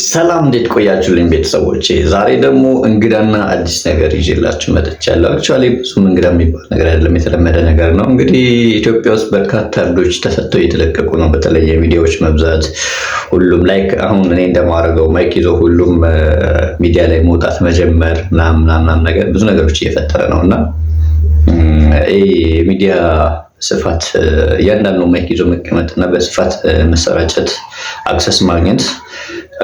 ሰላም እንዴት ቆያችሁልኝ ቤተሰቦቼ? ዛሬ ደግሞ እንግዳና አዲስ ነገር ይዤላችሁ መጥቻለሁ። አክቹዋሊ ብዙም እንግዳ የሚባል ነገር አይደለም፣ የተለመደ ነገር ነው። እንግዲህ ኢትዮጵያ ውስጥ በርካታ እብዶች ተፈተው እየተለቀቁ ነው። በተለይ የሚዲያዎች መብዛት፣ ሁሉም ላይክ አሁን እኔ እንደማደርገው ማይክ ይዞ ሁሉም ሚዲያ ላይ መውጣት መጀመር ምናምን ነገር ብዙ ነገሮች እየፈጠረ ነው እና የሚዲያ ስፋት እያንዳንዱ ማይክ ይዞ መቀመጥ እና በስፋት መሰራጨት አክሰስ ማግኘት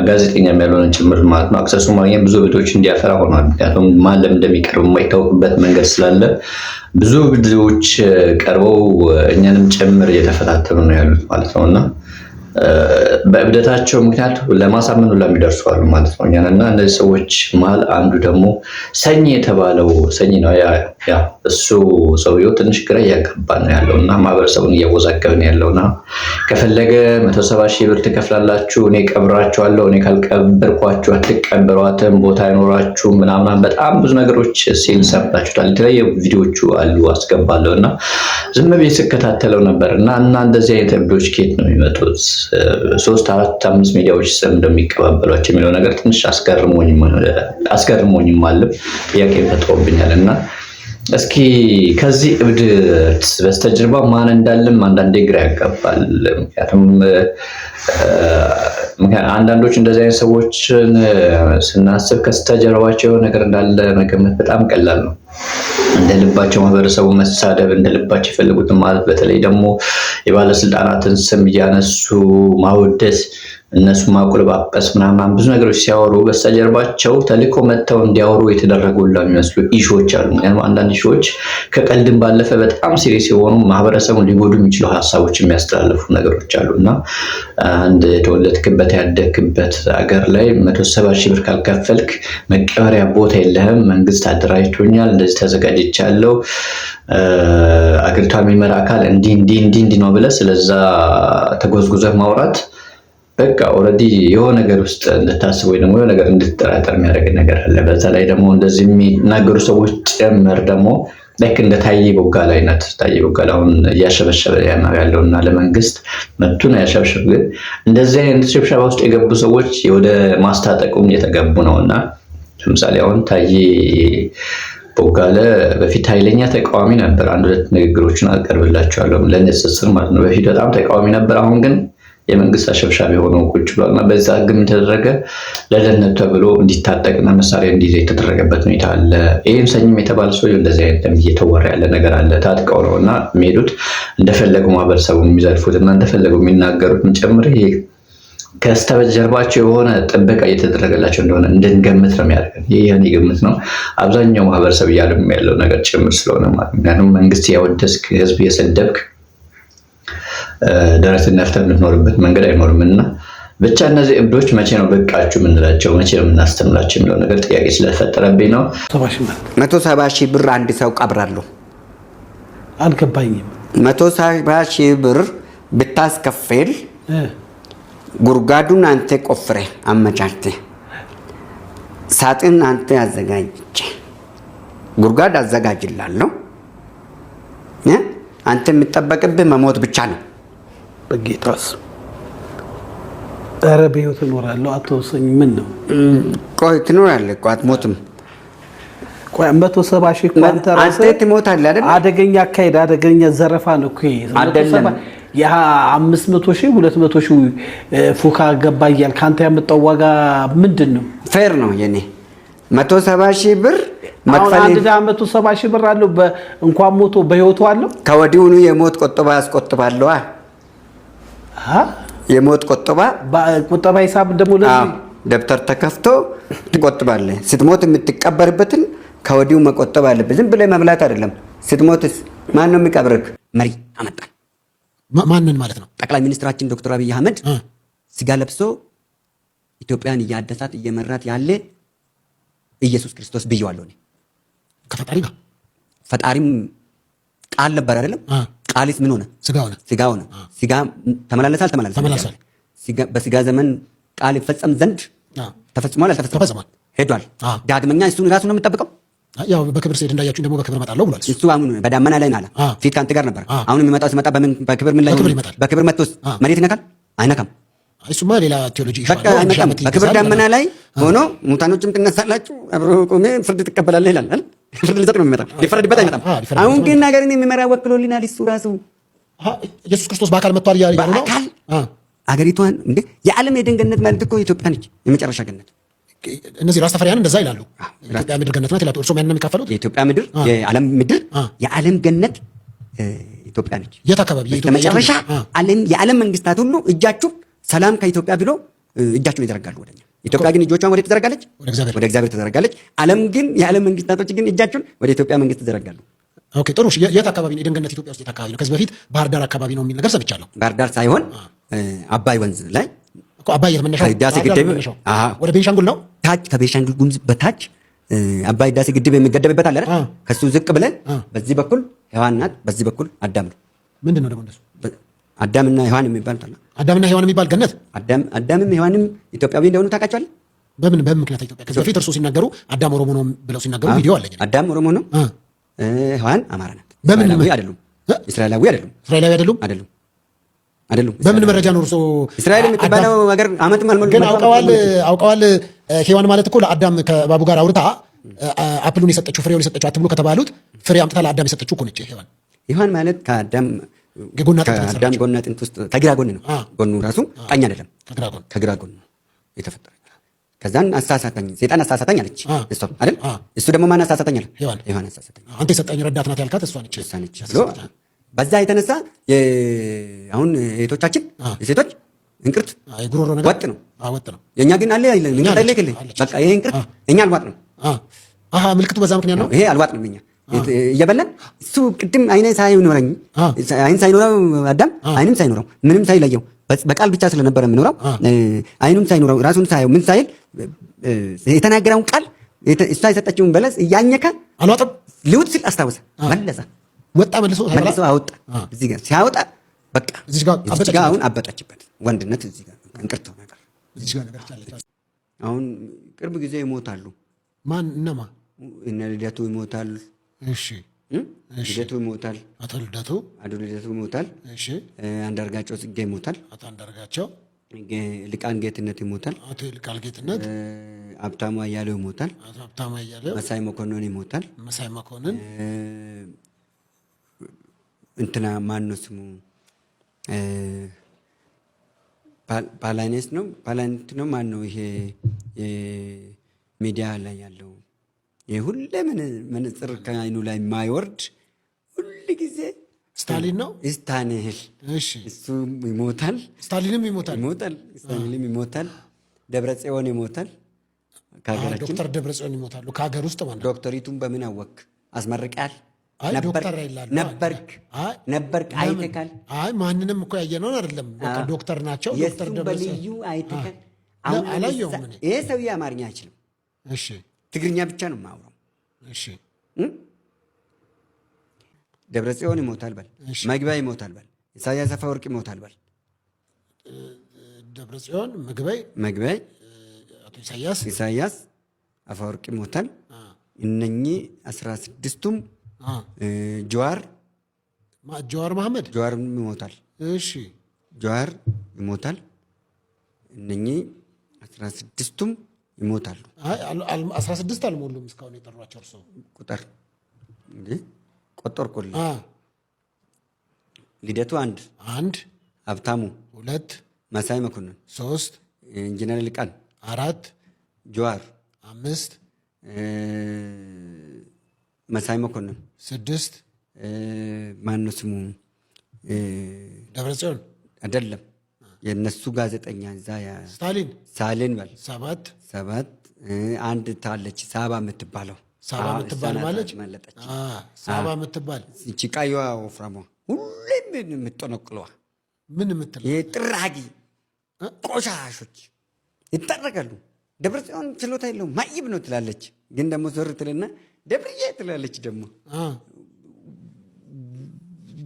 ጋዜጠኛም ያልሆነን ጭምር ማለት ነው አክሰሱ ማግኘት ብዙ ቪዲዮዎች እንዲያፈራ ሆኗል። ምክንያቱም ማን ለምን እንደሚቀርብ የማይታወቅበት መንገድ ስላለ ብዙ ቪዲዮዎች ቀርበው እኛንም ጭምር እየተፈታተኑ ነው ያሉት ማለት ነው እና በእብደታቸው ምክንያት ለማሳመኑ ለሚደርሱ አሉ ማለት ነው እኛና እነዚህ ሰዎች መሀል አንዱ ደግሞ ሰኝ የተባለው ሰኝ ነው። ያ እሱ ሰውየው ትንሽ ግራ እያጋባ ነው ያለውና ማህበረሰቡን እያወዛገበ ነው ያለውና ከፈለገ 170 ሺህ ብር ትከፍላላችሁ፣ እኔ ቀብራችኋለሁ፣ እኔ ካልቀበርኳችሁ አትቀበሯትም፣ ቦታ አይኖራችሁም ምናምን በጣም ብዙ ነገሮች ሲል ሰምታችሁታል። የተለያዩ ቪዲዮዎቹ አሉ አስገባለሁና ዝም ብዬ ስከታተለው ነበርና እንደዚህ አይነት እብዶች ከየት ነው የሚመጡት? 3 4 5 ሚዲያዎች እንደሚቀባበሏቸው የሚለው ነገር ትንሽ አስገርሞኝም አለ ጥያቄ ፈጥሮብኛል እና እስኪ ከዚህ እብድ በስተጀርባ ማን እንዳለም አንዳንዴ ግራ ያጋባል። ምክንያቱም አንዳንዶች እንደዚህ አይነት ሰዎችን ስናስብ ከስተጀርባቸው ነገር እንዳለ መገመት በጣም ቀላል ነው። እንደልባቸው ማህበረሰቡ መሳደብ እንደልባቸው የፈለጉትን ማለት በተለይ ደግሞ የባለስልጣናትን ስም እያነሱ ማወደስ እነሱ ማቁለባበስ ምናምን ብዙ ነገሮች ሲያወሩ በስተጀርባቸው ተልኮ መጥተው እንዲያወሩ የተደረጉላ የሚመስሉ ኢሹዎች አሉ። ምክንያቱም አንዳንድ ኢሹዎች ከቀልድም ባለፈ በጣም ሲሪየስ የሆኑ ማህበረሰቡን ሊጎዱ የሚችሉ ሀሳቦች የሚያስተላልፉ ነገሮች አሉ እና አንድ የተወለድክበት ያደግክበት አገር ላይ 170 ሺህ ብር ካልከፈልክ መቀበሪያ ቦታ የለህም፣ መንግስት አደራጅቶኛል፣ እንደዚህ ተዘጋጅቻለሁ፣ አገሪቷ የሚመራ አካል እንዲህ ነው ብለህ ስለዛ ተጎዝጉዘህ ማውራት በቃ ኦልሬዲ የሆነ ነገር ውስጥ እንድታስብ ወይ ደግሞ የሆነ ነገር እንድትጠራጠር የሚያደርግ ነገር አለ። በዛ ላይ ደግሞ እንደዚህ የሚናገሩ ሰዎች ጭምር ደግሞ ልክ እንደ ታዬ ቦጋለ አይነት ታዬ ቦጋለ አሁን እያሸበሸበ ያለውና ለመንግስት መቱን ያሸብሸብ ግን እንደዚህ አይነት ሽብሸባ ውስጥ የገቡ ሰዎች ወደ ማስታጠቁም እየተገቡ ነውና ለምሳሌ አሁን ታዬ ቦጋለ በፊት ኃይለኛ ተቃዋሚ ነበር። አንድ ሁለት ንግግሮችን አቀርብላችኋለሁ ለንጽጽር ማለት ነው። በፊት በጣም ተቃዋሚ ነበር። አሁን ግን የመንግስት አሸብሻቢ ሆነው ቁጭ ብሏልና በዛ ህግም ተደረገ ለደህንነቱ ተብሎ እንዲታጠቅና መሳሪያ እንዲይዝ የተደረገበት ሁኔታ አለ። ይህም ሰኝም የተባለ ሰው እንደዚህ አይነት እየተወራ ያለ ነገር አለ። ታጥቀው ነውና የሚሄዱት እንደፈለጉ ማህበረሰቡ የሚዘልፉትና እንደፈለጉ የሚናገሩት ጭምር ይሄ ከስተጀርባቸው የሆነ ጥበቃ እየተደረገላቸው እንደሆነ እንድንገምት ነው የሚያደርገን። ይህ የኔ ግምት ነው። አብዛኛው ማህበረሰብ እያለ ያለው ነገር ጭምር ስለሆነ ማለት ምክንያቱም መንግስት ያወደስክ ህዝብ የሰደብክ ደረትን ነፍተህ የምትኖርበት መንገድ አይኖርም እና ብቻ እነዚህ እብዶች መቼ ነው በቃችሁ የምንላቸው፣ መቼ ነው የምናስተምራቸው የሚለው ነገር ጥያቄ ስለፈጠረብኝ ነው። 170 ሺህ ብር አንድ ሰው ቀብራለሁ። አልገባኝም። 170 ሺህ ብር ብታስከፍል ጉድጓዱን አንተ ቆፍረህ አመቻችተህ ሳጥን አንተ አዘጋጅቼ ጉድጓድ አዘጋጅላለሁ። አንተ የሚጠበቅብህ መሞት ብቻ ነው። በጌታስ ኧረ በሕይወት እኖራለሁ አትወሰኝ። ምን ነው ቆይ ትኖራለህ እኮ አትሞትም። ቆይ 170 ሺህ እኮ አንተ ራስህ ትሞታለህ አይደል? አደገኛ አካሄድ አደገኛ ዘረፋ ነው እኮ አይደለም። ያ 500 ሺህ 200 ሺህ ፉካ ገባ እያል ካንተ ያመጣው ዋጋ ምንድን ነው? ፌር ነው የኔ 170 ሺህ ብር መክፈል። አንድ ዳ 170 ሺህ ብር አለው እንኳን ሞቶ በሕይወቱ አለው። ከወዲሁኑ የሞት ቆጠባ ያስቆጥባለሁ። የሞት ቆጠባ ሂሳብ ደግሞ ለዚህ ደብተር ተከፍቶ ትቆጥባለህ። ስትሞት የምትቀበርበትን ከወዲሁ መቆጠብ አለብህ። ዝም ብለህ መብላት አይደለም። ስትሞትስ ማን ነው የሚቀብርህ? መሪ አመጣን። ማንን ማለት ነው? ጠቅላይ ሚኒስትራችን ዶክተር አብይ አህመድ ስጋ ለብሶ ኢትዮጵያን እያደሳት እየመራት ያለ ኢየሱስ ክርስቶስ ብየዋለሁ እኔ ከፈጣሪ ጋር። ፈጣሪም ቃል ነበር አይደለም? ቃልስ ምን ሆነ? ስጋ ሆነ። ስጋ ተመላለሰ አልተመላለሰም? በስጋ ዘመን ቃል ይፈጸም ዘንድ ተፈጽሟል አልተፈጸመም? ሄዷል። ዳግመኛ እሱን ራሱ ነው የምጠብቀው። ያው በክብር ሲሄድ እንዳያችሁ ደግሞ በክብር እመጣለሁ ብሏል። እሱ አሁን በዳመና ላይ ነው አለ። ፊት ካንተ ጋር ነበር። አሁን የሚመጣው ሲመጣ በክብር ምን ላይ? በክብር መጥቶስ መሬት ይነካል? አይነካም። እሱማ ሌላ ቴዎሎጂ በቃ አይመጣም። በክብር ደመና ላይ ሆኖ ሙታኖችም ትነሳላችሁ አብሮ ቆሜ ፍርድ ትቀበላለህ ይላል አይደል? ፍርድ ሊሰጥ ነው የሚመጣው፣ ሊፈረድበት አይመጣም። አሁን ግን ሀገርን የሚመራ ወክሎልናል እሱ ራሱ ኢየሱስ ክርስቶስ በአካል መጥቷል እያሉ ነው። በአካል አገሪቷን እንደ የዓለም የኤደን ገነት ማለት እኮ ኢትዮጵያ ነች፣ የመጨረሻ ገነት። እነዚህ ራስተፈሪያን እንደዛ ይላሉ። ኢትዮጵያ ምድር ገነት ናት ይላሉ። እርሶም ያንን የሚካፈሉት የኢትዮጵያ ምድር የዓለም ምድር የዓለም ገነት ኢትዮጵያ ነች። የት አካባቢ? የመጨረሻ የዓለም መንግስታት ሁሉ እጃችሁ ሰላም ከኢትዮጵያ ብሎ እጃቸውን ይዘረጋሉ ወደኛ። ኢትዮጵያ ግን እጆቿን ወደ ትዘረጋለች፣ ወደ እግዚአብሔር ትዘረጋለች። ዓለም ግን የዓለም መንግስታቶች ግን እጃቸውን ወደ ኢትዮጵያ መንግስት ትዘረጋሉ። ኦኬ ጥሩ። የት አካባቢ ነው? የኤደን ገነት ኢትዮጵያ ውስጥ የት አካባቢ ነው? ከዚህ በፊት ባህር ዳር አካባቢ ነው የሚል ነገር ሰምቻለሁ። ባህር ዳር ሳይሆን አባይ ወንዝ ላይ እኮ። አባይ የት መነሻው? ህዳሴ ግድብ ወደ ቤንሻንጉል ነው። ታች ከቤንሻንጉል ጉሙዝ በታች አባይ ህዳሴ ግድብ የሚገደብበት አለ አይደል? ከሱ ዝቅ ብለን በዚህ በኩል ሔዋን ናት፣ በዚህ በኩል አዳም ነው። ምንድን ነው ደግሞ እንደሱ? አዳምና ሔዋን የሚባሉት አለ። አዳምና ሔዋን የሚባል ገነት። አዳምም ሔዋንም ኢትዮጵያዊ እንደሆኑ ታውቃቸዋለህ? በምን ምክንያት ኢትዮጵያ? ከዚህ በፊት እርሱ ሲናገሩ አዳም ኦሮሞ ነው ብለው ሲናገሩ ቪዲዮ አለኝ። አዳም ኦሮሞ ነው፣ ሔዋን አማራ ናት። በምን አይደሉም? እስራኤላዊ አይደሉም? እስራኤላዊ አይደሉም? አይደሉም። በምን መረጃ ነው እርሶ? እስራኤል የምትባለው ሀገር አመት ማልሞላ ግን አውቀዋል። ሔዋን ማለት እኮ ለአዳም ከባቡ ጋር አውርታ አፕሉን የሰጠችው ፍሬውን የሰጠችው አትብሉ ከተባሉት ፍሬ አምጥታ ለአዳም የሰጠችው እኮ ነች ሔዋን። ሔዋን ማለት ከአዳም ጎን አጥንት ውስጥ ከግራ ጎን ነው። ጎኑ ራሱ ቀኝ አይደለም፣ ከግራ ጎን ነው የተፈጠረ። ከዛን አሳሳተኝ፣ ሰይጣን አሳሳተኝ አለች እሷ አይደል? እሱ ደግሞ ማን አሳሳተኝ አለ? ሔዋን አሳሳተኝ። አንተ የሰጠኝ ረዳት ናት ያልካት እሷ ነች ብሎ በዛ የተነሳ አሁን እህቶቻችን የሴቶች እንቅርት የጉሮሮ ነገር ወጥ ነው። የእኛ ግን አለ እንቅርት አይለክልህ። በቃ ይሄ እንቅርት እኛ አልዋጥ ነው። ምልክቱ በዛ ምክንያት ነው። ይሄ አልዋጥ ነው። እኛ እየበላን እሱ ቅድም አይነ ሳይኖረኝ አይን ሳይኖረው አዳም አይንም ሳይኖረው ምንም ሳይለየው በቃል ብቻ ስለነበረ የምኖረው አይኑም ሳይኖረው ራሱን ሳየው ምን ሳይል የተናገረውን ቃል እሷ የሰጠችውን በለስ እያኘከ አልዋጠም። ልውጥ ሲል አስታወሰ፣ መለሰ፣ ወጣ፣ መልሶ አወጣ። እዚህ ጋር ሲያወጣ በቃ እዚህ ጋር አሁን አበጣችበት። ወንድነት እዚህ ጋር እንቅርት ነገር እዚህ ጋር ነገር ታለች። አሁን ቅርብ ጊዜ ይሞታሉ። ማን እነማ? እነ ልደቱ ይሞታል። እሺ ልደቱ ይሞታል። አቶ ልደቱ ይሞታል። እሺ አንዳርጋቸው ጽጌ ይሞታል። አቶ አንዳርጋቸው፣ ልቃን ጌትነት ይሞታል። አቶ ልቃን ጌትነት፣ ሀብታሙ አያሌው ይሞታል። አቶ ሀብታሙ አያሌው፣ መሳይ መኮንን ይሞታል። መሳይ መኮንን፣ እንትና ማን ነው ስሙ? ፓላኔስ ነው ፓላንት ነው ማን ነው ይሄ ሚዲያ ላይ ያለው ይሄ ሁሌ መነጽር ከአይኑ ላይ የማይወርድ ሁል ጊዜ ስታሊን ነው ስታንህል። እሺ እሱ ይሞታል። ስታሊንም ይሞታል። ስታሊንም ይሞታል። ደብረ ጽዮን ይሞታል። ከሀገራችን ዶክተር ደብረ ጽዮን ይሞታሉ። ከሀገር ውስጥ ማለት ዶክተሪቱን በምን አወቅ? አስመርቃል ነበርክ አይተካል። አይ ማንንም እኮ ያየነውን አይደለም። ዶክተር ናቸው። ዶክተር ደብረ ጽዮን በልዩ አይተካል። አላየሁም እኔ። ይሄ ሰውዬ አማርኛ አይችልም። እሺ ትግርኛ ብቻ ነው የማወራው። እሺ ደብረ ጽዮን ይሞታል በል፣ መግቢያ ይሞታል በል፣ ኢሳያስ አፈወርቅ ይሞታል በል። ደብረ ጽዮን መግቢያ አቶ ኢሳያስ አፈወርቅ ይሞታል። እነኚህ 16ቱም ጀዋር መሐመድ ይሞታል። እሺ ጀዋር ይሞታል። እነኚህ 16ቱም ይሞታሉ። 16 አልሞሉም እስካሁን የጠሯቸው እርሶ ቁጥር እንዴ ቆጠርኩልህ። ልደቱ አንድ ሀብታሙ 2 መሳይ መኮንን 3 ኢንጂነር ልቃን 4 ጀዋር 5 መሳይ መኮንን 6 ማነው ስሙ ደብረ ጽዮን አይደለም የነሱ ጋዜጠኛ እዛ ስታሊን በል 7 አንድ ታለች ሳባ የምትባለው ማለች ሳባ የምትባል እቺ ቀይዋ ወፍራሟ ሁሌም የምትጠነቅለዋ ምን የምትል ጥራጊ ቆሻሾች ይጠረጋሉ። ደብረ ጽዮን ችሎታ የለውም ማይብ ነው ትላለች፣ ግን ደግሞ ዞር ትልና ደብርዬ ትላለች። ደግሞ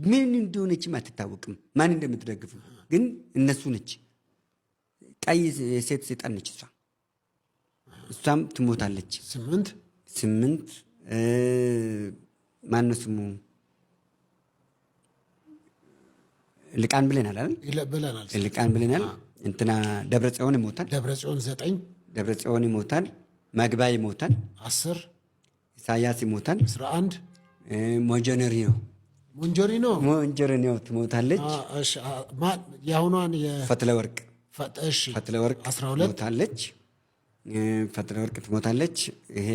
ምን እንደሆነችም አትታወቅም፣ ማን እንደምትደግፍ ግን እነሱ ነች። ቀይ የሴት ሰይጣን ነች እሷም ትሞታለች። 8 ማነው ስሙ ልቃን ብለናል አይደል? ልቃን ብለናል። እንትና ደብረጽዮን ይሞታል። ደብረጽዮን 9 ደብረጽዮን ይሞታል። መግቢያ ይሞታል። 10 ኢሳያስ ይሞታል። 11 ሞንጆሪኖ ትሞታለች። እሺ ያሁኗን ፈትለወርቅ 12 ትሞታለች። ፈትለወርቅ ትሞታለች። ይሄ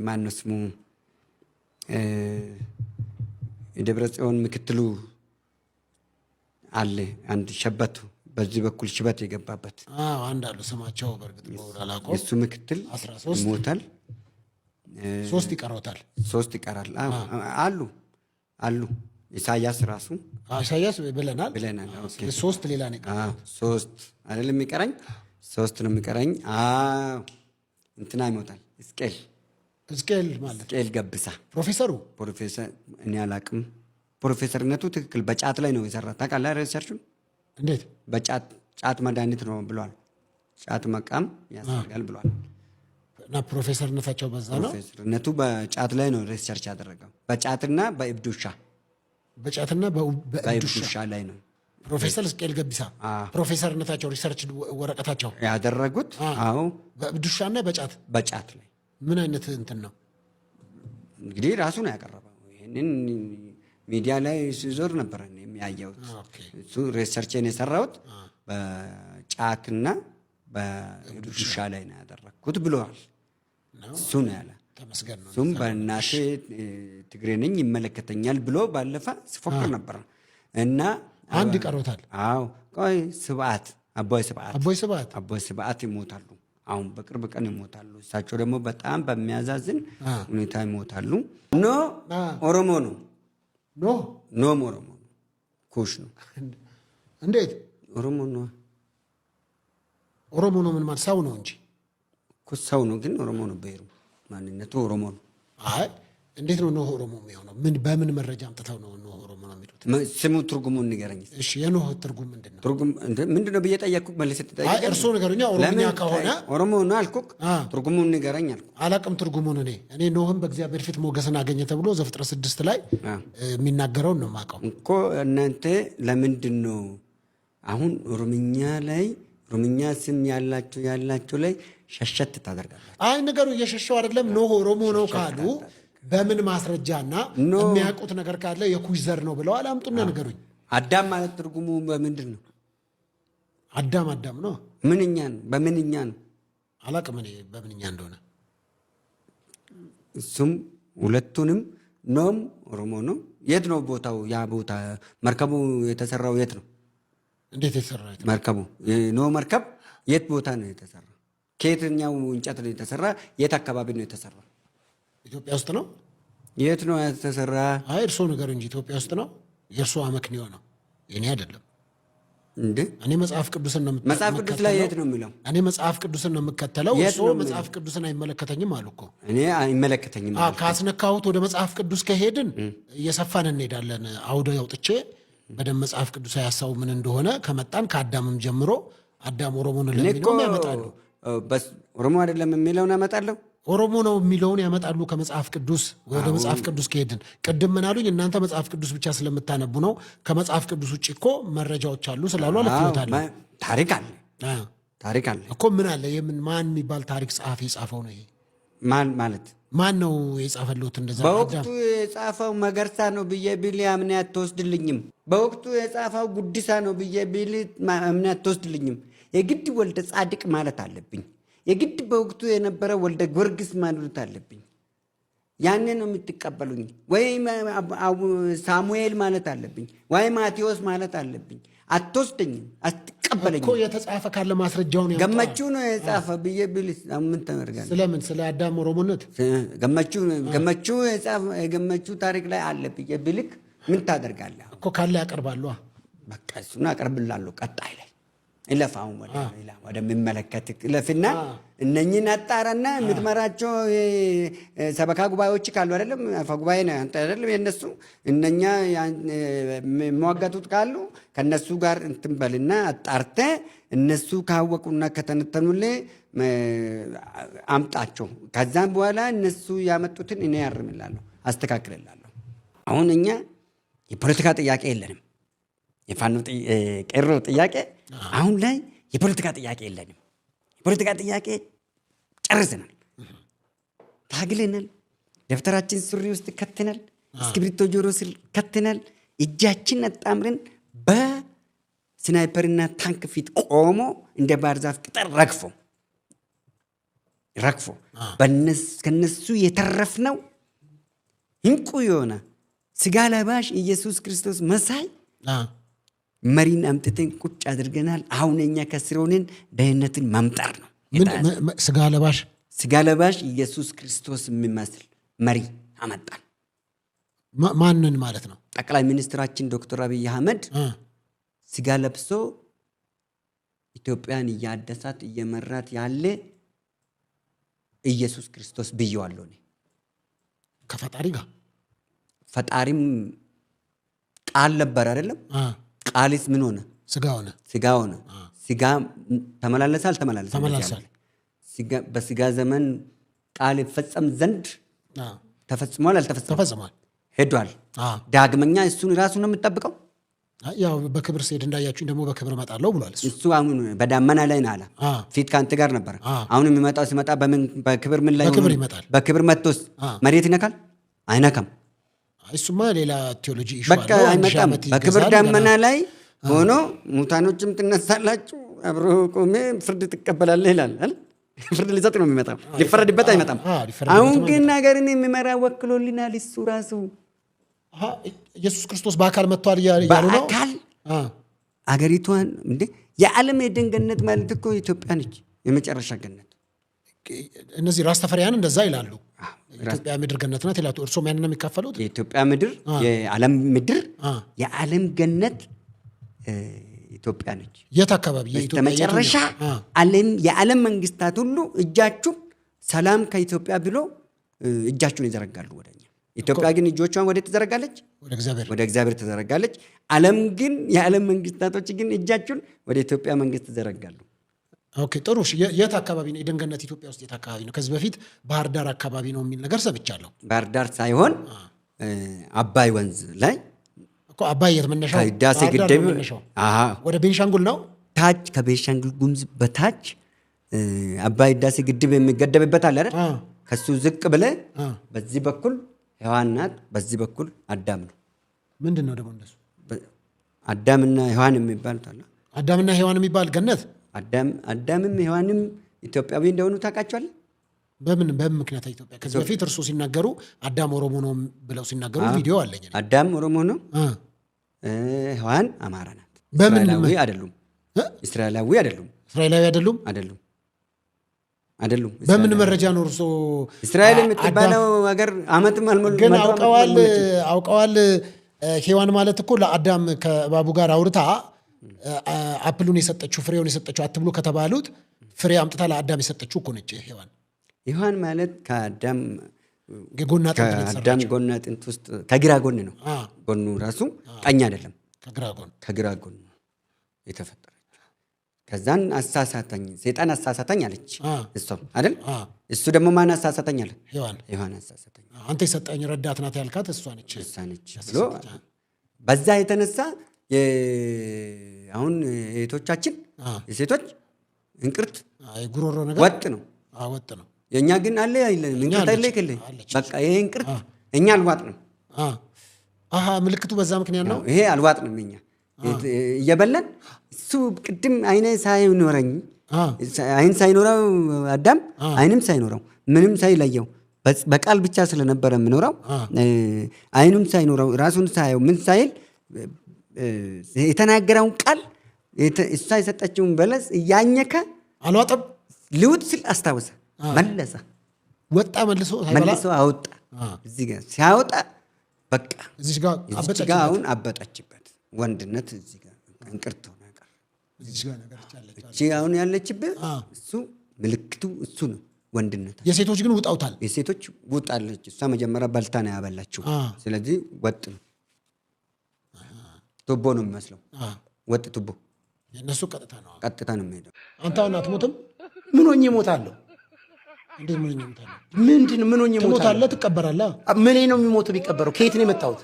ማን ነው ስሙ? የደብረጽዮን ምክትሉ አለ አንድ ሸበቱ፣ በዚህ በኩል ሽበት የገባበት አንድ አሉ። ስማቸው በእርግጥ በወዳላቆ የሱ ምክትል ይሞታል። 3 ይቀራል። 3 ይቀራል። አሉ ኢሳያስ ራሱ ኢሳያስ ብለናል። ኦኬ 3 ሌላ ነው። 3 አይደለም የሚቀረኝ፣ 3 ነው የሚቀረኝ። እንትና ይሞታል። ሕዝቅኤል ማለት ሕዝቅኤል ገብሳ ፕሮፌሰር እኔ አላቅም። ፕሮፌሰርነቱ ትክክል በጫት ላይ ነው የሰራ ታውቃለህ? ሪሰርቹን እንዴት ጫት መድኃኒት ነው ብሏል። ጫት መቃም ያስፈልጋል ብሏል። እና ፕሮፌሰርነታቸው በዛ ነው። ፕሮፌሰርነቱ በጫት ላይ ነው ሪሰርች ያደረገው። በጫትና በእብድ ውሻ ላይ ነው ፕሮፌሰር ሕዝቅኤል ገቢሳ ፕሮፌሰርነታቸው ሪሰርች ወረቀታቸው ያደረጉት። አዎ በእብድ ውሻና በጫት ላይ ምን አይነት እንትን ነው እንግዲህ ራሱ ነው ያቀረበው። ይሄንን ሚዲያ ላይ ሲዞር ነበር የሚያየውት። እሱ ሪሰርችን የሰራሁት በጫትና በውሻ ላይ ነው ያደረኩት ብለዋል። እሱ ነው ያለ። እሱም በእናቴ ትግሬ ነኝ ይመለከተኛል ብሎ ባለፈ ሲፎክር ነበር። እና አንድ ይቀሮታል። አዎ ቆይ አቦይ ስብዓት ይሞታሉ። አሁን በቅርብ ቀን ይሞታሉ። እሳቸው ደግሞ በጣም በሚያዛዝን ሁኔታ ይሞታሉ። ኦሮሞ ነው ኦሮሞ ነው ኩሽ ነው። እንዴት ኦሮሞ ነው? ኦሮሞ ነው ምን ማለት ሰው ነው እንጂ ሰው ነው፣ ግን ኦሮሞ ነው። ብሔሩ ማንነቱ ኦሮሞ ነው። አይ እንዴት ነው ኖህ ኦሮሞ የሚሆነው? በምን መረጃ አምጥተው ነው ኖህ ኦሮሞ ነው የሚሉት? ስሙ ትርጉሙን ንገረኝ። እሺ የኖህ ትርጉም ምንድን ነው? ትርጉም ምንድን ነው ብዬ ጠየቅኩህ። መልስ ትጠይቅ። አይ እርሶ ነገሩኛ ኦሮሞኛ ከሆነ ኦሮሞ ነው አልኩህ። ትርጉሙን ንገረኝ አልኩህ። አላቅም ትርጉሙን። እኔ ኖህም በእግዚአብሔር ፊት ሞገስን አገኘ ተብሎ ዘፍጥረት 6 ላይ የሚናገረውን ነው የማውቀው እኮ። እናንተ ለምንድን ነው አሁን ኦሮምኛ ስም ያላቸው ላይ ሸሸት ታደርጋላችሁ? አይ ነገሩ እየሸሸው አይደለም። ኖህ ኦሮሞ ነው ካሉ በምን ማስረጃና የሚያውቁት ነገር ካለ የኩሽ ዘር ነው ብለው አላምጡና ነገሩኝ። አዳም ማለት ትርጉሙ በምንድን ነው? አዳም ነው። ምንኛ ነው? በምንኛ ነው? አላቅም እኔ በምንኛ እንደሆነ። እሱም ሁለቱንም ኖም ኦሮሞ ነው። የት ነው ቦታው? ያ ቦታ መርከቡ የተሰራው የት ነው? እንዴት የተሰራ መርከቡ? ኖ መርከብ የት ቦታ ነው የተሰራ? ከየትኛው እንጨት ነው የተሰራ? የት አካባቢ ነው የተሰራ? ኢትዮጵያ ውስጥ ነው። የት ነው የተሰራ? አይ እርሶ ነገር እንጂ ኢትዮጵያ ውስጥ ነው። የእርሶ አመክንዮ ነው፣ የኔ አይደለም። እንዴ እኔ መጽሐፍ ቅዱስን ነው መጽሐፍ ቅዱስ ላይ የት ነው የሚለው? እኔ መጽሐፍ ቅዱስን ነው የምከተለው። እርሶ መጽሐፍ ቅዱስን አይመለከተኝም አሉ እኮ። እኔ አይመለከተኝም። ካስነካሁት ወደ መጽሐፍ ቅዱስ ከሄድን እየሰፋን እንሄዳለን። አውደ አውጥቼ በደንብ መጽሐፍ ቅዱስ ያሳው ምን እንደሆነ ከመጣን ከአዳምም ጀምሮ አዳም ኦሮሞ ነው ለሚለው ያመጣሉ። ኦሮሞ አይደለም የሚለውን ያመጣለሁ። ኦሮሞ ነው የሚለውን ያመጣሉ ከመጽሐፍ ቅዱስ። ወደ መጽሐፍ ቅዱስ ከሄድን ቅድም ምን አሉኝ? እናንተ መጽሐፍ ቅዱስ ብቻ ስለምታነቡ ነው። ከመጽሐፍ ቅዱስ ውጭ እኮ መረጃዎች አሉ ስላሉ አለፍታለ። ታሪክ አለ እኮ ምን አለ? ማን የሚባል ታሪክ ጸሐፊ የጻፈው ነው? ይሄ ማን ነው የጻፈለት? እንደዛ በወቅቱ የጻፈው መገርሳ ነው ብዬ ቢል አምኔ አትወስድልኝም። በወቅቱ የጻፈው ጉዲሳ ነው ብዬ ቢል አምኔ አትወስድልኝም። የግድ ወልደ ጻድቅ ማለት አለብኝ። የግድ በወቅቱ የነበረ ወልደ ጊዮርጊስ ማለት አለብኝ። ያኔ ነው የምትቀበሉኝ። ወይ ሳሙኤል ማለት አለብኝ፣ ወይ ማቴዎስ ማለት አለብኝ። አትወስደኝም፣ አትቀበለኝም እኮ። የተጻፈ ካለ ማስረጃውን ያምጣ። ገመቹ ነው የጻፈ ብዬ ብል ምን ተመርጋለህ? ስለምን? ስለ አዳም ኦሮሞነት ገመቹ ታሪክ ላይ አለ ብዬ ብልክ ምን ታደርጋለህ? እኮ ካለ ያቀርባሉ። በቃ እሱን አቀርብላለሁ። ቀጣይ ላይ ይለፋውን ወደሚመለከት ለፍና እነኝን አጣራና የምትመራቸው ሰበካ ጉባኤዎች ካሉ አይደለም፣ አፈ ጉባኤ ነው አንተ አይደለም፣ የነሱ እነኛ የሚዋጋቱት ካሉ ከነሱ ጋር እንትን በልና አጣርተ እነሱ ካወቁና ከተነተኑልህ አምጣቸው። ከዛም በኋላ እነሱ ያመጡትን እኔ ያርምላለሁ፣ አስተካክልላለሁ። አሁን እኛ የፖለቲካ ጥያቄ የለንም። የፋኖ ቄሮ ጥያቄ አሁን ላይ የፖለቲካ ጥያቄ የለንም። የፖለቲካ ጥያቄ ጨርሰናል፣ ታግለናል፣ ደብተራችን ሱሪ ውስጥ ከተናል፣ እስክሪብቶ ጆሮ ስር ከተናል። እጃችን አጣምረን በስናይፐርና ታንክ ፊት ቆሞ እንደ ባህር ዛፍ ቅጠል ረግፎ ከነሱ የተረፍነው እንቁ የሆነ ስጋ ለባሽ ኢየሱስ ክርስቶስ መሳይ መሪን አምጥተን ቁጭ አድርገናል። አሁን እኛ ከስር ሆነን ደህንነትን ማምጣር ነው። ስጋ ለባሽ ኢየሱስ ክርስቶስ የሚመስል መሪ አመጣን። ማንን ማለት ነው? ጠቅላይ ሚኒስትራችን ዶክተር አብይ አህመድ ስጋ ለብሶ ኢትዮጵያን እያደሳት እየመራት ያለ ኢየሱስ ክርስቶስ ብየዋለሁ። ከፈጣሪ ጋር ፈጣሪም ቃል ነበር አይደለም? ቃልስ ምን ሆነ? ስጋ ሆነ። ስጋ ተመላለሰ አልተመላለሰ? በስጋ ዘመን ቃል ይፈጸም ዘንድ ተፈጽሟል አልተፈጸመም? ሄዷል። ዳግመኛ እሱን ራሱ ነው የምጠብቀው። ያው በክብር ሲሄድ እንዳያችሁኝ ደግሞ በክብር እመጣለሁ ብሏል። እሱ አሁን በዳመና ላይ ነው አለ። ፊት ከአንተ ጋር ነበር። አሁን የሚመጣው ሲመጣ በክብር ምን ላይ ይመጣል? በክብር መጥቶስ መሬት ይነካል? አይነካም። እሱማ ሌላ ቴዎሎጂ ኢሹ በቃ አይመጣም። በክብር ዳመና ላይ ሆኖ ሙታኖችም ትነሳላችሁ፣ አብሮ ቆሜ ፍርድ ትቀበላለህ ይላል አይደል? ፍርድ ሊሰጥ ነው የሚመጣው፣ ሊፈረድበት አይመጣም። አሁን ግን ሀገርን የሚመራ ወክሎልናል እሱ ራሱ። ኢየሱስ ክርስቶስ በአካል መጥቷል እያሉ ነው። በአካል አገሪቷን እንዴ የዓለም የኤደን ገነት ማለት እኮ ኢትዮጵያ ነች፣ የመጨረሻ ገነት። እነዚህ ራስተፈሪያን እንደዛ ይላሉ። ኢትዮጵያ ምድር ገነት ናት ይላሉ። እርሶም ያንን ነው የሚካፈሉት? የኢትዮጵያ ምድር የዓለም ምድር የዓለም ገነት ኢትዮጵያ ነች። የት አካባቢ? መጨረሻ የዓለም መንግስታት ሁሉ እጃችሁን ሰላም ከኢትዮጵያ ብሎ እጃችሁን ይዘረጋሉ ወደኛ። ኢትዮጵያ ግን እጆቿን ወደ ትዘረጋለች? ወደ እግዚአብሔር ትዘረጋለች። ዓለም ግን የዓለም መንግስታቶች ግን እጃችሁን ወደ ኢትዮጵያ መንግስት ትዘረጋሉ። ኦኬ ጥሩ። የት አካባቢ ነው የኤደን ገነት? ኢትዮጵያ ውስጥ የት አካባቢ ነው? ከዚህ በፊት ባህር ዳር አካባቢ ነው የሚል ነገር ሰምቻለሁ። ባህር ዳር ሳይሆን አባይ ወንዝ ላይ እኮ። አባይ የት መነሻው? ህዳሴ ግድብ ወደ ቤንሻንጉል ነው። ታች ከቤንሻንጉል ጉሙዝ በታች አባይ ህዳሴ ግድብ የሚገደብበት አለ አይደል? ከሱ ዝቅ ብለህ በዚህ በኩል ሔዋን ናት፣ በዚህ በኩል አዳም ነው። ምንድን ነው ደግሞ እንደሱ? አዳምና ሔዋን የሚባል አለ። አዳምና ሔዋን የሚባል ገነት። አዳምም ሔዋንም ኢትዮጵያዊ እንደሆኑ ታውቃቸዋለህ? በምን ምክንያት ኢትዮጵያ? ከዚህ በፊት እርሱ ሲናገሩ አዳም ኦሮሞ ነው ብለው ሲናገሩ ቪዲዮ አለኝ። አዳም ኦሮሞ ነው፣ ሔዋን አማራ ናት። እስራኤላዊ አይደሉም። እስራኤላዊ አይደሉም። በምን መረጃ ነው እርሶ? እስራኤል የምትባለው ሀገር ዓመትም አልሞላም። ግን አውቀዋል። ሔዋን ማለት እኮ ለአዳም ከእባቡ ጋር አውርታ አፕሉን የሰጠችው ፍሬውን የሰጠችው አትብሉ ከተባሉት ፍሬ አምጥታ ለአዳም የሰጠችው እኮ ነች ሔዋን። ሔዋን ማለት ከአዳም ጎን አጥንት ውስጥ ከግራ ጎን ነው። ጎኑ ራሱ ቀኝ አይደለም፣ ከግራ ጎን የተፈጠረች። ከዛን አሳሳተኝ፣ ሴጣን አሳሳተኝ አለች እሷ አይደል? እሱ ደግሞ ማን አሳሳተኝ አለ? ሔዋን አሳሳተኝ። አንተ የሰጠኝ ረዳት ናት ያልካት እሷ ነች ብሎ በዛ የተነሳ አሁን እህቶቻችን የሴቶች እንቅርት ጉሮሮ ነገር ወጥ ነው። የእኛ ግን አለ አይደለም? እንቅርት አለ ይከለ በቃ ይሄ እንቅርት እኛ አልዋጥንም። ምልክቱ በዛ ምክንያት ነው። ይሄ አልዋጥንም እኛ እየበላን እሱ ቅድም አይነ ሳይኖረኝ አይን ሳይኖረው አዳም አይንም ሳይኖረው ምንም ሳይለየው በቃል ብቻ ስለነበረ የምኖረው አይኑም ሳይኖረው ራሱን ሳየው ምን ሳይል የተናገረውን ቃል እሷ የሰጠችውን በለስ እያኘከ አልዋጠም። ልውጥ ሲል አስታወሰ፣ መለሰ፣ ወጣ፣ መልሶ አወጣ። እዚህ ጋር ሲያወጣ በቃ እዚህ ጋር አሁን አበጠችበት። ወንድነት እዚህ ጋር እንቅርት ሆነ ቀር። እቺ አሁን ያለችበት እሱ ምልክቱ እሱ ነው ወንድነት። የሴቶች ግን ውጣውታል። የሴቶች ውጣለች። እሷ መጀመሪያ በልታ ነው ያበላችው። ስለዚህ ወጥ ነው፣ ቱቦ ነው የሚመስለው። ወጥ ቱቦ የእነሱ ቀጥታ ነው የሚሄደው። አንተ አሁን አትሞትም? ምን ሆኜ እሞታለሁ? እንዴት ምን ሆኜ እሞታለሁ? ምንድን ምን ሆኜ እሞታለሁ? ትሞታለህ፣ ትቀበራለህ። ምን ነው የሚሞተው? ቢቀበረው ከየት ነው የመጣሁት?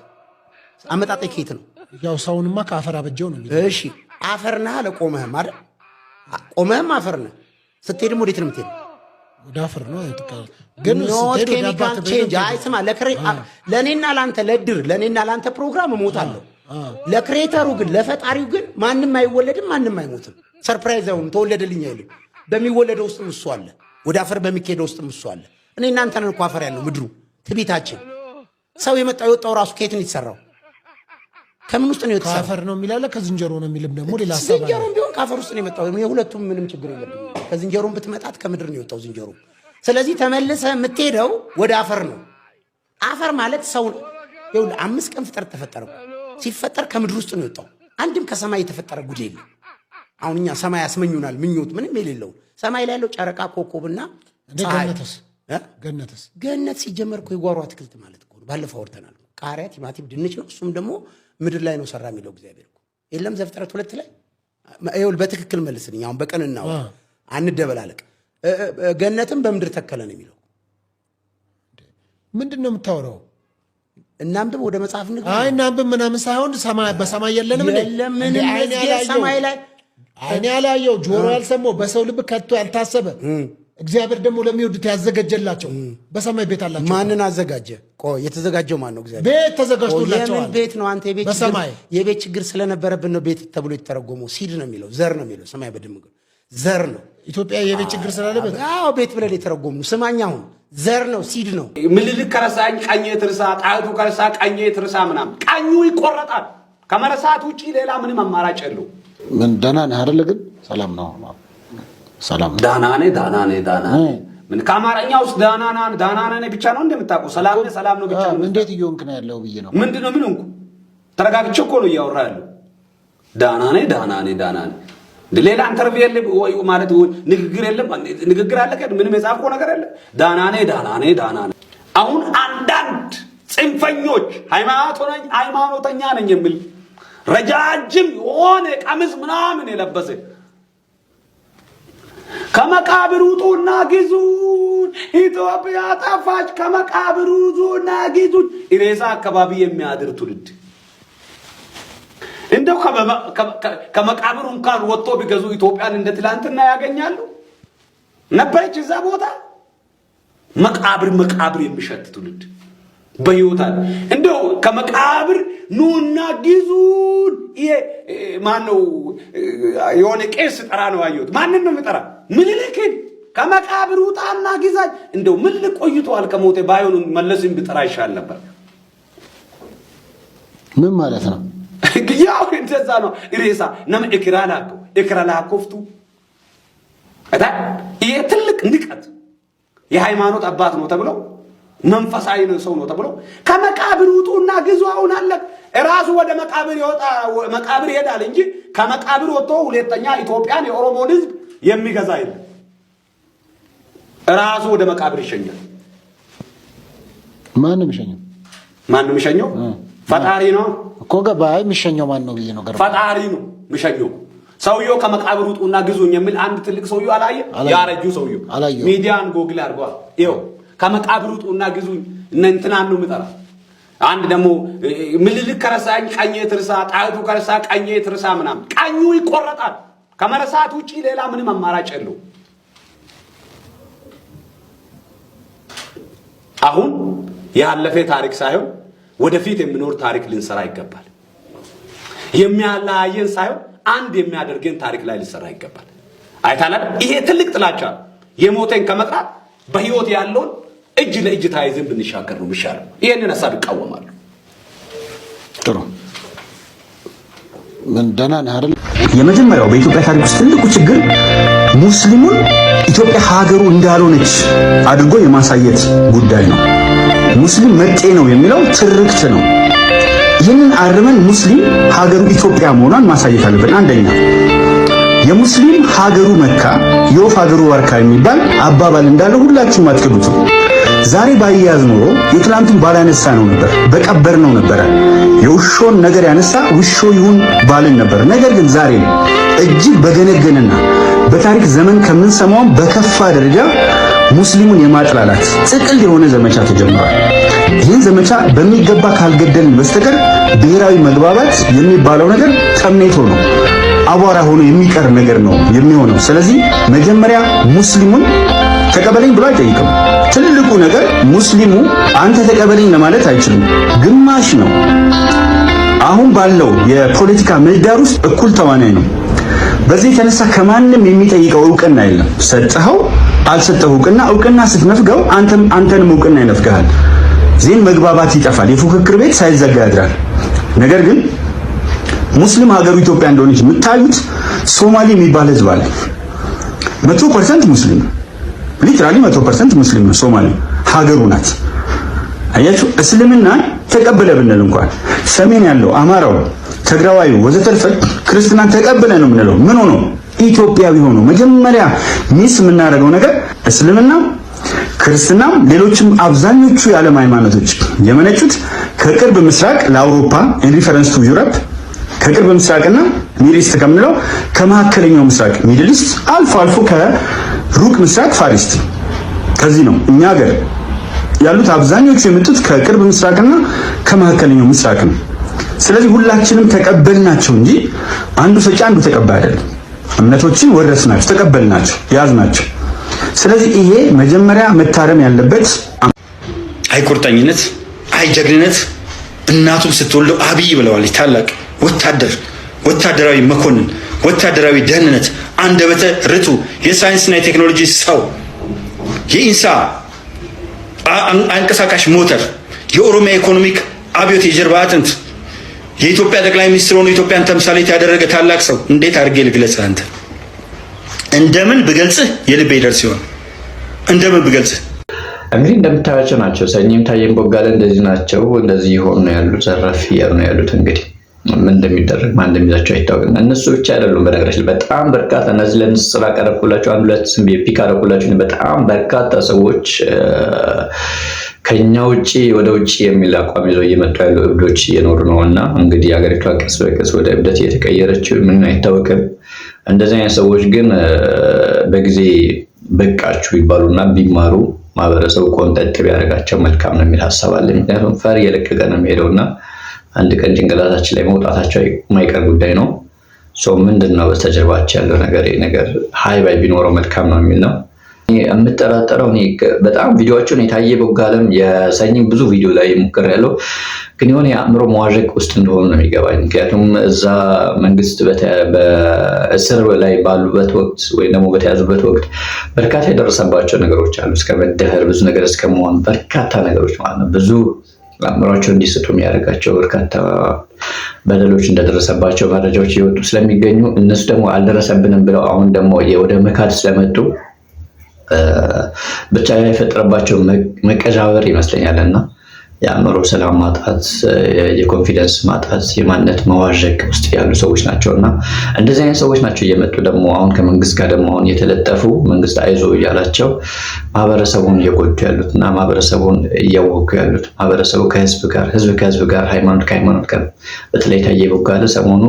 አመጣጤ ከየት ነው? ያው ሰውንማ ከአፈር አበጀው ነው። እሺ አፈር ነህ አለ ቆመህም አይደል? ቆመህም አፈር ነህ። ስትሄድም ወዴት ነው የምትሄደው? ወደ አፈር ነው። ግን ኬሚካል ቼንጅ አይስማ ለእኔና ለአንተ ለድር ለእኔና ለአንተ ፕሮግራም እሞታለሁ። ለክሬተሩ ግን ለፈጣሪው ግን ማንም አይወለድም፣ ማንም አይሞትም። ሰርፕራይዝ አሁን ተወለደልኝ አይልም። በሚወለደው ውስጥ እሱ አለ፣ ወደ አፈር በሚካሄደው ውስጥ እሱ አለ። እኔ እናንተ ነን እኮ አፈር ያለው ምድሩ ትቢታችን። ሰው የወጣው ራሱ ከየት ነው የተሰራው? ከምን ውስጥ ነው የተሰራው? ከአፈር ነው የሚላለ ከዝንጀሮ ነው የሚልም ደግሞ ሌላ ሐሳብ አለ። ዝንጀሮም ቢሆን ከአፈር ውስጥ ነው የመጣው። የሁለቱም ምንም ችግር የለም። ከዝንጀሮም ብትመጣት ከምድር ነው የወጣው ዝንጀሮ። ስለዚህ ተመልሰህ የምትሄደው ወደ አፈር ነው። አፈር ማለት ሰው ይኸውልህ 5 ቀን ፍጥረት ተፈጠረ። ሲፈጠር ከምድር ውስጥ ነው የወጣው። አንድም ከሰማይ የተፈጠረ ጉድ የለም። አሁን እኛ ሰማይ ያስመኙናል፣ ምኞት ምንም የሌለው ሰማይ ላይ ያለው ጨረቃ ኮከብና ገነት ሲጀመር እኮ የጓሮ አትክልት ማለት እኮ ባለፈው አውርተናል። ቃሪያ፣ ቲማቲም፣ ድንች ነው። እሱም ደግሞ ምድር ላይ ነው ሰራ የሚለው እግዚአብሔር እኮ የለም። ዘፍጥረት 2 ላይ ይኸውልህ በትክክል መልስልኝ። አሁን በቀንና አንደበላለቅ። ገነትም በምድር ተከለ ነው የሚለው። ምንድን ነው የምታወራው? እናንብብ፣ ወደ መጽሐፍ ንግባ። አይ እናንብብ ምናምን ሳይሆን በሰማይ የለንም እንዴ? ለምን ሰማይ ላይ አይኔ ያላየው ጆሮ ያልሰማው በሰው ልብ ከቶ ያልታሰበ እግዚአብሔር ደግሞ ለሚወዱት ያዘጋጀላቸው በሰማይ ቤት አላቸው። ማንን አዘጋጀ? ቆይ የተዘጋጀው ማን ነው? እግዚአብሔር። ቤት ተዘጋጅቶላቸዋል። የምን ቤት ነው? አንተ የቤት ችግር ስለነበረብን ነው ቤት ተብሎ የተተረጎመው። ሲድ ነው የሚለው፣ ዘር ነው የሚለው። ሰማይ በድምግ ዘር ነው። ኢትዮጵያ የቤት ችግር ስላለበት ቤት ብለን የተረጎሙ ስማኝ። አሁን ዘር ነው፣ ሲድ ነው። ምልልክ ከረሳኝ ቀኜ ትርሳ፣ ጣቱ ከረሳ ቀኜ ትርሳ ምናምን። ቀኙ ይቆረጣል። ከመረሳት ውጪ ሌላ ምንም አማራጭ የለው። ምን ደህና ነህ አይደለ? ግን ሰላም ነው። ሰላም ዳና ነህ ምን ከአማርኛ ውስጥ ዳና ነህ ብቻ ነው እንደምታውቀው። ሰላም ነው ብቻ ነው። እንዴት እየሆንክ ነው ያለው ብዬ ነው። ምንድነው? ምን ሆንኩ? ተረጋግቼ እኮ ነው እያወራ ያለው። ዳና ነህ ሌላ ኢንተርቪው የለም ወይ ማለት ንግግር የለም። ንግግር አለ ከ ምንም የጻፍከው ነገር የለም። ዳና ነህ። አሁን አንዳንድ ጽንፈኞች ሃይማኖተኛ ነኝ የሚል ረጃጅም የሆነ ቀሚስ ምናምን የለበሰ ከመቃብር ውጡና ግዙን፣ ኢትዮጵያ ጠፋች፣ ከመቃብር ውጡና ግዙን። ኢሬሳ አካባቢ የሚያድር ትውልድ እንደው ከመቃብሩ እንኳን ወጥቶ ቢገዙ ኢትዮጵያን እንደ ትላንትና ያገኛሉ ነበረች እዛ ቦታ። መቃብር የሚሸት ትውልድ በህይወት አለ። እንደው ከመቃብር ኑና ግዙን። ይሄ ማን ነው? የሆነ ቄስ ጠራ ነው ያየሁት። ማንን ነው የሚጠራ? ምኒልክን ከመቃብር ውጣና ግዛኝ። እንደው ምኒልክ ቆይቷል ከሞተ። ባይሆን መለስን ቢጠራ ይሻል ነበር። ምን ማለት ነው? ያው እንደዛ ነው። ኢሬሳ ነም እክራላኮፍቱ ይሄ ትልቅ ንቀት። የሃይማኖት አባት ነው ተብሎ መንፈሳዊ ነው ሰው ነው ተብሎ ከመቃብር ውጡና ግዙ። አሁን አለ ራሱ ወደ መቃብር ይሄዳል እንጂ ከመቃብር ወጥቶ ሁለተኛ ኢትዮጵያን የኦሮሞን ህዝብ የሚገዛ የለም። ራሱ ወደ መቃብር ይሸኛል። ማንም ይሸኘው ፈጣሪ ነው እኮ ገባህ? የሚሸኘው ማን ነው ብዬ ነው። ፈጣሪ ነው የሚሸኘው። ሰውየው ከመቃብር ውጡና ግዙኝ የሚል አንድ ትልቅ ሰውየው አላየ? ያረጁ ሰውየው ሚዲያን ጎግል አድርጓል። ይኸው ከመቃብር ውጡና ግዙኝ እነ እንትናን ነው የምጠራ። አንድ ደግሞ ምልልክ ከረሳኝ ቀኜ ትርሳ፣ ጣቱ ከረሳ ቀኜ ትርሳ ምናምን። ቀኙ ይቆረጣል። ከመረሳት ውጪ ሌላ ምንም አማራጭ የለው። አሁን ያለፈ ታሪክ ሳይሆን ወደፊት የሚኖር ታሪክ ልንሰራ ይገባል። የሚያለያየን ሳይሆን አንድ የሚያደርገን ታሪክ ላይ ልንሰራ ይገባል። አይታላል። ይሄ ትልቅ ጥላቻ የሞተን ከመጥራት በህይወት ያለውን እጅ ለእጅ ታይዘን ብንሻገር ነው የሚሻለው። ይሄንን ሐሳብ ይቃወማሉ። ጥሩ ምን ደህና ነህ አይደል? የመጀመሪያው በኢትዮጵያ ታሪክ ውስጥ ትልቁ ችግር ሙስሊሙን ኢትዮጵያ ሀገሩ እንዳልሆነች አድርጎ የማሳየት ጉዳይ ነው። ሙስሊም መጤ ነው የሚለው ትርክት ነው። ይህንን አርመን ሙስሊም ሀገሩ ኢትዮጵያ መሆኗን ማሳየት አለብን። አንደኛ የሙስሊም ሀገሩ መካ የወፍ ሀገሩ ዋርካ የሚባል አባባል እንዳለ ሁላችሁም አትክዱትም። ዛሬ ባያዝ ኖሮ የትላንቱን ባላነሳ ነው ነበር፣ በቀበር ነው ነበር። የውሾን ነገር ያነሳ ውሾ ይሁን ባልን ነበር። ነገር ግን ዛሬ እጅግ በገነገነና በታሪክ ዘመን ከምንሰማው በከፋ ደረጃ ሙስሊሙን የማጥላላት ጥቅል የሆነ ዘመቻ ተጀምሯል። ይህን ዘመቻ በሚገባ ካልገደልን በስተቀር ብሔራዊ መግባባት የሚባለው ነገር ተምኔቶ ነው። አቧራ ሆኖ የሚቀር ነገር ነው የሚሆነው። ስለዚህ መጀመሪያ ሙስሊሙን ተቀበለኝ ብሎ አይጠይቅም። ትልቁ ነገር ሙስሊሙ አንተ ተቀበለኝ ለማለት አይችልም፣ ግማሽ ነው። አሁን ባለው የፖለቲካ ምህዳር ውስጥ እኩል ተዋናይ ነው። በዚህ የተነሳ ከማንም የሚጠይቀው እውቅና የለም። ሰጠኸው አልሰጠኸው እውቅና ስትነፍገው አንተንም እውቅና ይነፍግሃል። ዜን መግባባት ይጠፋል። የፉክክር ቤት ሳይዘጋ ያድራል። ነገር ግን ሙስሊም ሀገሩ ኢትዮጵያ እንደሆነች የምታዩት ሶማሌ የሚባል ህዝብ አለ። 100% ሙስሊም ሊትራሊ 100% ሙስሊም ነው። ሶማሌ ሀገሩ ናት። አያችሁ፣ እስልምና ተቀበለ ብንል እንኳን ሰሜን ያለው አማራው፣ ትግራዋዩ ወዘተርፈ ክርስትናን ተቀበለ ነው የምንለው። ምን ሆኖ ኢትዮጵያዊ ሆኖ መጀመሪያ ሚስ የምናደርገው ነገር እስልምና ክርስትናም ሌሎችም አብዛኞቹ የዓለም ሃይማኖቶች የመነጩት ከቅርብ ምስራቅ ለአውሮፓ ኢን ሪፈረንስ ቱ ዩሮፕ ከቅርብ ምስራቅና ሚድል ኢስት ከምንለው ከመካከለኛው ምስራቅ ሚድል ኢስት አልፎ አልፎ ከሩቅ ምስራቅ ፋር ኢስት ከዚህ ነው እኛ ሀገር ያሉት አብዛኞቹ የመጡት ከቅርብ ምስራቅና ከመካከለኛው ምስራቅ ነው። ስለዚህ ሁላችንም ተቀበልናቸው እንጂ አንዱ ሰጪ አንዱ ተቀባይ አይደለም። እምነቶችን ወረስናቸው፣ ተቀበልናቸው፣ ያዝናቸው። ስለዚህ ይሄ መጀመሪያ መታረም ያለበት አይ ቁርጠኝነት፣ አይ ጀግንነት። እናቱም ስትወልደው አብይ ብለዋል። ታላቅ ወታደራዊ መኮንን፣ ወታደራዊ ደህንነት፣ አንደበተ ርቱዕ፣ የሳይንስና የቴክኖሎጂ ሰው፣ የኢንሳ አንቀሳቃሽ ሞተር፣ የኦሮሚያ ኢኮኖሚክ አብዮት የጀርባ አጥንት፣ የኢትዮጵያ ጠቅላይ ሚኒስትር ሆኖ ኢትዮጵያን ተምሳሌት ያደረገ ታላቅ ሰው። እንዴት አድርጌ ልግለጽህ? አንተ እንደምን ብገልጽህ የልቤ ይደርስ ይሆን? እንደምን ብገልጽህ? እንግዲህ እንደምታያቸው ናቸው። ሰኝም ታየም ቦጋለ እንደዚህ ናቸው። እንደዚህ የሆኑ ያሉት ዘራፊ ያሉ ነው ያሉት። እንግዲህ ምን እንደሚደረግ ማን እንደሚዛቸው አይታወቅም። እነሱ ብቻ አይደሉም። በነገራችን በጣም በርካታ እነዚህ ለንስራ ቀረብኩላቸው አንድ ሁለት ስም ፒክ አረኩላቸው። በጣም በርካታ ሰዎች ከኛ ውጪ ወደ ውጪ የሚል አቋም ይዘው እየመጡ ያሉ እብዶች እየኖሩ ነው። እና እንግዲህ ሀገሪቷ ቀስ በቀስ ወደ እብደት እየተቀየረችው ምን አይታወቅም። እንደዚህ አይነት ሰዎች ግን በጊዜ በቃችሁ ይባሉና ቢማሩ ማህበረሰቡ ቆንጠጥ ቢያደርጋቸው መልካም ነው የሚል ሀሳብ አለ። ምክንያቱም ፈር እየለቀቀ ነው የሚሄደውና አንድ ቀን ጭንቅላታችን ላይ መውጣታቸው የማይቀር ጉዳይ ነው። ምንድነው በስተጀርባቸው ያለው ነገር ሀይ ባይ ቢኖረው መልካም ነው የሚል ነው። የምጠራጠረው በጣም ቪዲዮዎችን የታየ ቦጋለም የሰኝም ብዙ ቪዲዮ ላይ ሞክሬያለሁ፣ ግን የሆነ የአእምሮ መዋዠቅ ውስጥ እንደሆኑ ነው የሚገባኝ። ምክንያቱም እዛ መንግስት በእስር ላይ ባሉበት ወቅት ወይም ደግሞ በተያዙበት ወቅት በርካታ የደረሰባቸው ነገሮች አሉ። እስከ መደፈር ብዙ ነገር እስከመሆን በርካታ ነገሮች ማለት ነው። ብዙ አእምሯቸው እንዲስቱ የሚያደርጋቸው በርካታ በደሎች እንደደረሰባቸው መረጃዎች እየወጡ ስለሚገኙ እነሱ ደግሞ አልደረሰብንም ብለው አሁን ደግሞ ወደ መካድ ስለመጡ ብቻ የፈጠረባቸው መቀዣበር ይመስለኛል። እና የአእምሮ ሰላም ማጣት፣ የኮንፊደንስ ማጣት፣ የማንነት መዋዠቅ ውስጥ ያሉ ሰዎች ናቸው። እና እንደዚህ አይነት ሰዎች ናቸው እየመጡ ደግሞ አሁን ከመንግስት ጋር ደግሞ አሁን እየተለጠፉ መንግስት አይዞ እያላቸው ማህበረሰቡን እየጎዱ ያሉት እና ማህበረሰቡን እያወኩ ያሉት ማህበረሰቡ ከህዝብ ጋር፣ ህዝብ ከህዝብ ጋር፣ ሃይማኖት ከሃይማኖት ጋር በተለይ ታየ ቦጋለ ሰሞኑ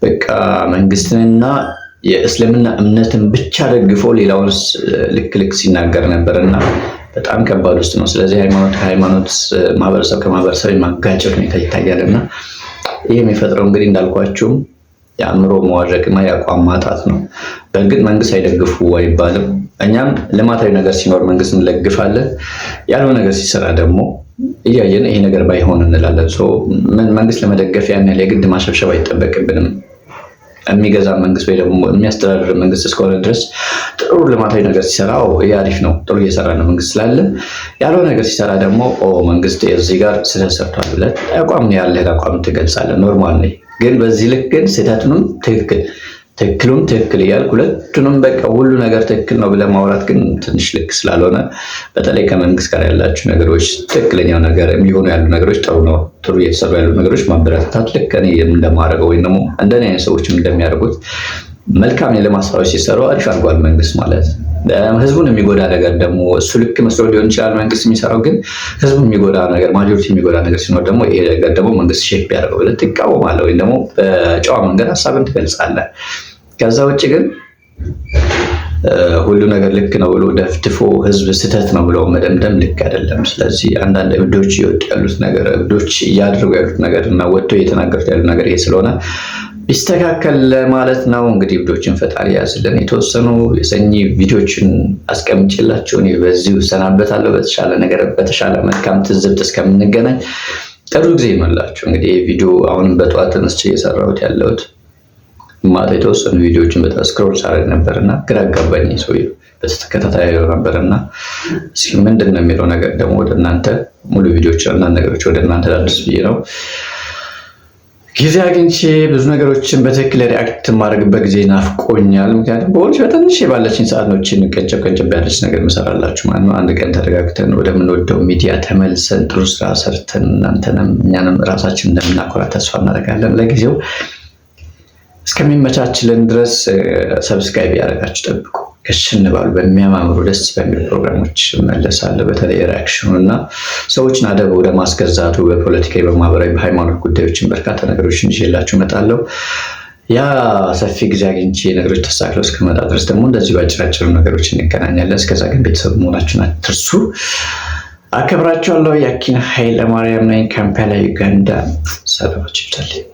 በቃ መንግስትንና የእስልምና እምነትን ብቻ ደግፎ ሌላውን ልክ ሲናገር ነበርና በጣም ከባድ ውስጥ ነው። ስለዚህ ሃይማኖት ከሃይማኖት ማህበረሰብ ከማህበረሰብ የማጋጨት ሁኔታ ይታያልና ይህ የሚፈጥረው እንግዲህ እንዳልኳችሁም የአእምሮ መዋዠቅና የአቋም ማጣት ነው። በእርግጥ መንግስት አይደግፉ አይባልም። እኛም ልማታዊ ነገር ሲኖር መንግስት እንለግፋለን፣ ያለው ነገር ሲሰራ ደግሞ እያየን ይሄ ነገር ባይሆን እንላለን። መንግስት ለመደገፍ ያን ያህል የግድ ማሸብሸብ አይጠበቅብንም። የሚገዛ መንግስት ወይ ደግሞ የሚያስተዳድር መንግስት እስከሆነ ድረስ ጥሩ ልማታዊ ነገር ሲሰራ ይሄ አሪፍ ነው፣ ጥሩ እየሰራ ነው መንግስት ስላለ፣ ያለው ነገር ሲሰራ ደግሞ መንግስት እዚህ ጋር ስህተት ሰርቷል ብለህ አቋም ያለህ አቋም ትገልጻለህ። ኖርማል ነው። ግን በዚህ ልክ ግን ስህተቱንም ትክክሉም ትክክል እያልክ ሁለቱንም በቃ ሁሉ ነገር ትክክል ነው ብለህ ማውራት ግን ትንሽ ልክ ስላልሆነ በተለይ ከመንግስት ጋር ያላችሁ ነገሮች ትክክለኛው ነገር የሚሆኑ ያሉ ነገሮች ጥሩ ነው፣ ጥሩ እየተሰሩ ያሉ ነገሮች ማበረታታት ልክ እኔ እንደማደርገው ወይም ደግሞ እንደኔ አይነት ሰዎችም እንደሚያደርጉት መልካም የልማት ስራዎች ሲሰሩ አሪፍ አድርጓል መንግስት ማለት። ህዝቡን የሚጎዳ ነገር ደግሞ እሱ ልክ መስሎ ሊሆን ይችላል መንግስት የሚሰራው፣ ግን ህዝቡን የሚጎዳ ነገር ማጆሪቲ የሚጎዳ ነገር ሲኖር ደግሞ ይሄ ነገር ደግሞ መንግስት ሼፕ ያደርገው ብለህ ትቃወማለህ ወይም ደግሞ በጨዋ መንገድ ሀሳብን ትገልጻለህ። ከዛ ውጭ ግን ሁሉ ነገር ልክ ነው ብሎ ደፍትፎ ህዝብ ስህተት ነው ብሎ መደምደም ልክ አይደለም። ስለዚህ አንዳንድ እብዶች እየወጡ ያሉት ነገር እብዶች እያደረጉ ያሉት ነገር እና ወጥቶ እየተናገሩት ያሉት ነገር ይሄ ስለሆነ ቢስተካከል ማለት ነው። እንግዲህ ቪዲዮችን ፈጣሪ ያዝልን። የተወሰኑ የሰኚ ቪዲዮችን አስቀምጬላችሁ እኔ በዚሁ እሰናበታለሁ። በተሻለ ነገር በተሻለ መልካም ትዝብት እስከምንገናኝ ጥሩ ጊዜ ይመላችሁ። እንግዲህ ቪዲዮ አሁንም በጠዋት ተነስቼ እየሰራሁት ያለሁት ማታ የተወሰኑ ቪዲዮችን በጣም ስክሮል ሳደርግ ነበርና ግራ አጋባኝ ሰውዬው በተከታታይ ነበርና እስኪ ምንድን ነው የሚለው ነገር ደግሞ ወደ እናንተ ሙሉ ቪዲዮዎች እና ነገሮች ወደ እናንተ ላድርስ ብዬ ነው። ጊዜ አግኝቼ ብዙ ነገሮችን በትክክል ሪአክት ማድረግበት ጊዜ ናፍቆኛል። ምክንያቱም በሆነች በትንሽ የባለችን ሰዓት ነው ቀንጨብ ያለች ነገር መሰራላችሁ ማለት ነው። አንድ ቀን ተረጋግተን ወደምንወደው ሚዲያ ተመልሰን ጥሩ ስራ ሰርተን እናንተንም እኛንም ራሳችን እንደምናኮራ ተስፋ እናደርጋለን። ለጊዜው እስከሚመቻችልን ድረስ ሰብስክራይብ ያደረጋችሁ ጠብቁ። ከሽን ባሉ በሚያማምሩ ደስ በሚሉ ፕሮግራሞች መለሳለሁ። በተለይ ሪአክሽኑ እና ሰዎችን አደብ ወደ ማስገዛቱ በፖለቲካዊ፣ በማህበራዊ፣ በሃይማኖት ጉዳዮችን በርካታ ነገሮችን ይዤላችሁ እመጣለሁ። ያ ሰፊ ጊዜ አግኝቼ ነገሮች ተሳክለው እስከመጣ ድረስ ደግሞ እንደዚህ ባጭራጭሩ ነገሮች እንገናኛለን። እስከዛ ግን ቤተሰብ መሆናችሁን አትርሱ። አከብራችኋለሁ። ያኪን ኃይለማርያም ነኝ፣ ካምፓላ ዩጋንዳ። ሰላማችሁ ይብዛልኝ።